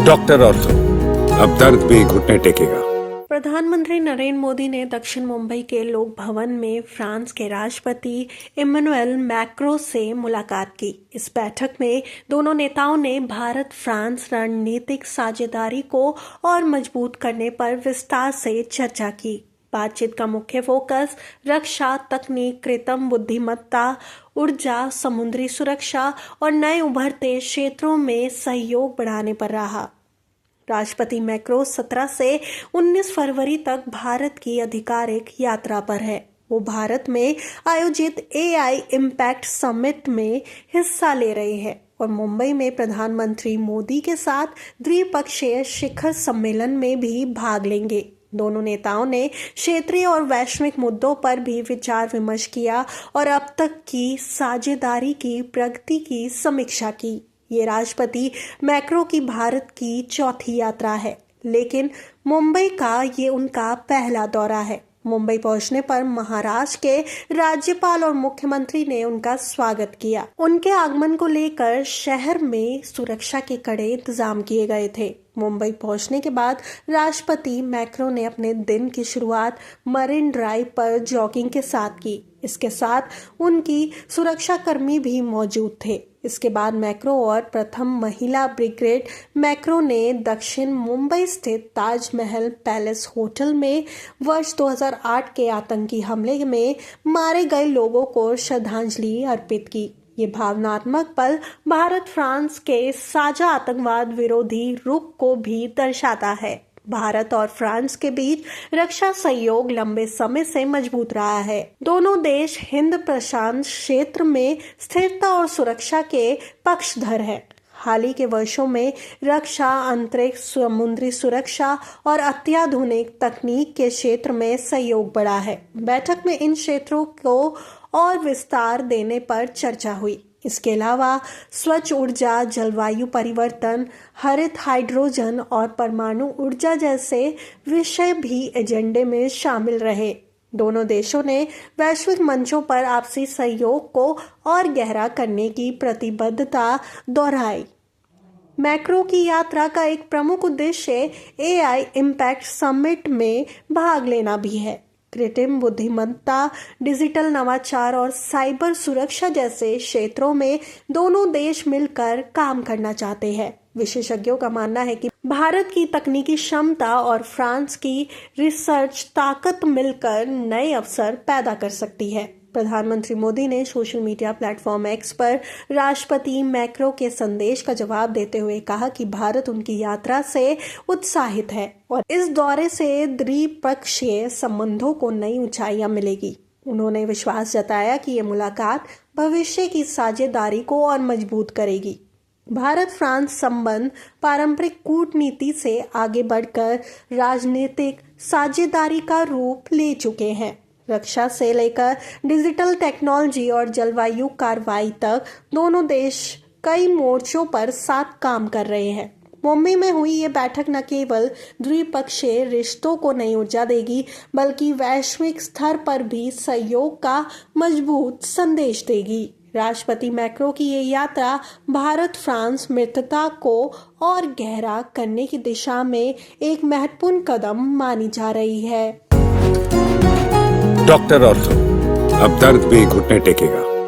Doctor ortho, अब दर्द भी घुटने टेकेगा। प्रधानमंत्री नरेंद्र मोदी ने दक्षिण मुंबई के लोक भवन में फ्रांस के राष्ट्रपति इमैनुएल मैक्रों से मुलाकात की। इस बैठक में दोनों नेताओं ने भारत फ्रांस रणनीतिक साझेदारी को और मजबूत करने पर विस्तार से चर्चा की। बातचीत का मुख्य फोकस रक्षा, तकनीक, कृत्रिम बुद्धिमत्ता, ऊर्जा, समुद्री सुरक्षा और नए उभरते क्षेत्रों में सहयोग बढ़ाने पर रहा। राष्ट्रपति मैक्रों 17 से 19 फरवरी तक भारत की आधिकारिक यात्रा पर है। वो भारत में आयोजित AI इम्पैक्ट समिट में हिस्सा ले रहे हैं और मुंबई में प्रधानमंत्री मोदी के साथ द्विपक्षीय शिखर सम्मेलन में भी भाग लेंगे। दोनों नेताओं ने क्षेत्रीय और वैश्विक मुद्दों पर भी विचार विमर्श किया और अब तक की साझेदारी की प्रगति की समीक्षा की। ये राष्ट्रपति मैक्रों की भारत की चौथी यात्रा है, लेकिन मुंबई का ये उनका पहला दौरा है। मुंबई पहुंचने पर महाराष्ट्र के राज्यपाल और मुख्यमंत्री ने उनका स्वागत किया। उनके आगमन को लेकर शहर में सुरक्षा के कड़े इंतजाम किए गए थे। मुंबई पहुंचने के बाद राष्ट्रपति मैक्रों ने अपने दिन की शुरुआत मरीन ड्राइव पर जॉगिंग के साथ की। इसके साथ उनकी सुरक्षाकर्मी भी मौजूद थे। इसके बाद मैक्रों और प्रथम महिला ब्रिगेड मैक्रों ने दक्षिण मुंबई स्थित ताजमहल पैलेस होटल में वर्ष 2008 के आतंकी हमले में मारे गए लोगों को श्रद्धांजलि अर्पित की। ये भावनात्मक पल भारत फ्रांस के साझा आतंकवाद विरोधी रुख को भी दर्शाता है। भारत और फ्रांस के बीच रक्षा सहयोग लंबे समय से मजबूत रहा है। दोनों देश हिंद प्रशांत क्षेत्र में स्थिरता और सुरक्षा के पक्षधर हैं। हाल ही के वर्षों में रक्षा, अंतरिक्ष, समुद्री सुरक्षा और अत्याधुनिक तकनीक के क्षेत्र में सहयोग बढ़ा है। बैठक में इन क्षेत्रों को और विस्तार देने पर चर्चा हुई। इसके अलावा स्वच्छ ऊर्जा, जलवायु परिवर्तन, हरित हाइड्रोजन और परमाणु ऊर्जा जैसे विषय भी एजेंडे में शामिल रहे। दोनों देशों ने वैश्विक मंचों पर आपसी सहयोग को और गहरा करने की प्रतिबद्धता दोहराई। मैक्रों की यात्रा का एक प्रमुख उद्देश्य AI इम्पैक्ट समिट में भाग लेना भी है। कृत्रिम बुद्धिमत्ता, डिजिटल नवाचार और साइबर सुरक्षा जैसे क्षेत्रों में दोनों देश मिलकर काम करना चाहते हैं। विशेषज्ञों का मानना है कि भारत की तकनीकी क्षमता और फ्रांस की रिसर्च ताकत मिलकर नए अवसर पैदा कर सकती है। प्रधानमंत्री मोदी ने सोशल मीडिया प्लेटफॉर्म X पर राष्ट्रपति मैक्रों के संदेश का जवाब देते हुए कहा कि भारत उनकी यात्रा से उत्साहित है और इस दौरे से द्विपक्षीय संबंधों को नई ऊंचाइयां मिलेगी। उन्होंने विश्वास जताया कि ये मुलाकात भविष्य की साझेदारी को और मजबूत करेगी। भारत फ्रांस संबंध पारंपरिक कूटनीति से आगे बढ़कर राजनीतिक साझेदारी का रूप ले चुके हैं। रक्षा से लेकर डिजिटल टेक्नोलॉजी और जलवायु कार्रवाई तक दोनों देश कई मोर्चों पर साथ काम कर रहे हैं। मुंबई में हुई ये बैठक न केवल द्विपक्षीय रिश्तों को नई ऊर्जा देगी, बल्कि वैश्विक स्तर पर भी सहयोग का मजबूत संदेश देगी। राष्ट्रपति मैक्रों की ये यात्रा भारत फ्रांस मित्रता को और गहरा करने की दिशा में एक महत्वपूर्ण कदम मानी जा रही है। डॉक्टर ऑर्थो, अब दर्द भी घुटने टेकेगा।